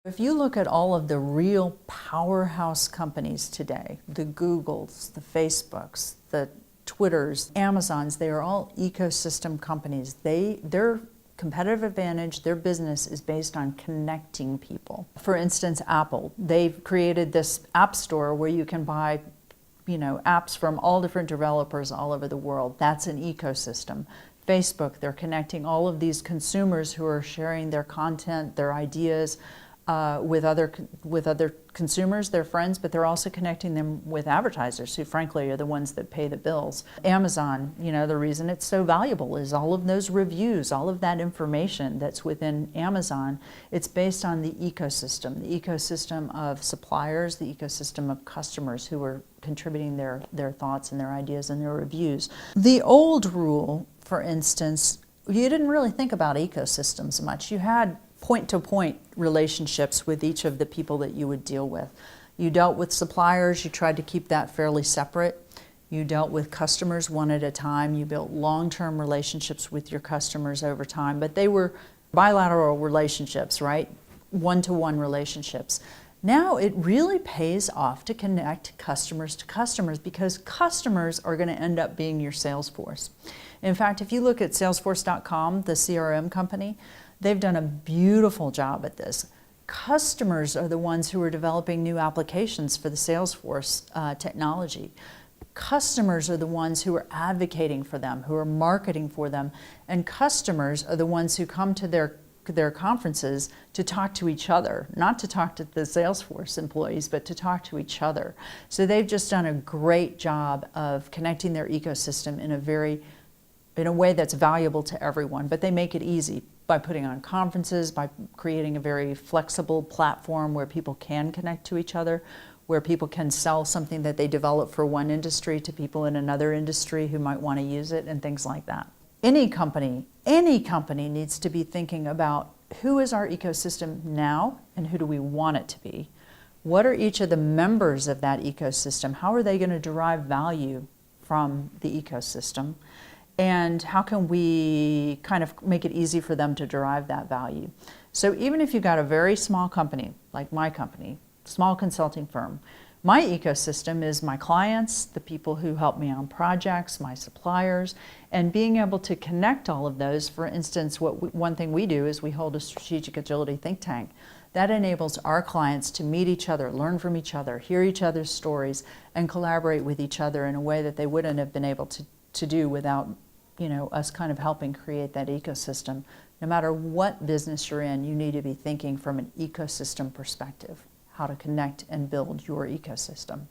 If you look at all of the real powerhouse companies today, the Googles, the Facebooks, the Twitters, Amazons, they are all ecosystem companies. Their competitive advantage, their business is based on connecting people. For instance, Apple, they've created this app store where you can buy apps from all different developers all over the world. That's an ecosystem. Facebook, they're connecting all of these consumers who are sharing their content, their ideas, with other consumers, their friends, but they're also connecting them with advertisers who frankly are the ones that pay the bills. Amazon, the reason it's so valuable is all of those reviews, all of that information that's within Amazon, it's based on the ecosystem of suppliers, the ecosystem of customers who are contributing their thoughts and their ideas and their reviews. The old rule, for instance, you didn't really think about ecosystems much. You had point-to-point relationships with each of the people that you would deal with. You dealt with suppliers, you tried to keep that fairly separate. You dealt with customers one at a time. You built long-term relationships with your customers over time, but they were bilateral relationships, right? One-to-one relationships. Now it really pays off to connect customers to customers because customers are going to end up being your Salesforce. In fact, if you look at Salesforce.com, the CRM company, they've done a beautiful job at this. Customers are the ones who are developing new applications for the Salesforce technology. Customers are the ones who are advocating for them, who are marketing for them, and customers are the ones who come to their conferences to talk to each other, not to talk to the Salesforce employees, but to talk to each other. So they've just done a great job of connecting their ecosystem in a way that's valuable to everyone, but they make it easy by putting on conferences, by creating a very flexible platform where people can connect to each other, where people can sell something that they develop for one industry to people in another industry who might want to use it and things like that. Any company needs to be thinking about who is our ecosystem now and who do we want it to be? What are each of the members of that ecosystem? How are they going to derive value from the ecosystem? And how can we kind of make it easy for them to derive that value? So even if you've got a very small company, like my company, small consulting firm, my ecosystem is my clients, the people who help me on projects, my suppliers, and being able to connect all of those. For instance, one thing we do is we hold a strategic agility think tank. That enables our clients to meet each other, learn from each other, hear each other's stories, and collaborate with each other in a way that they wouldn't have been able to do without us kind of helping create that ecosystem. No matter what business you're in, you need to be thinking from an ecosystem perspective, how to connect and build your ecosystem.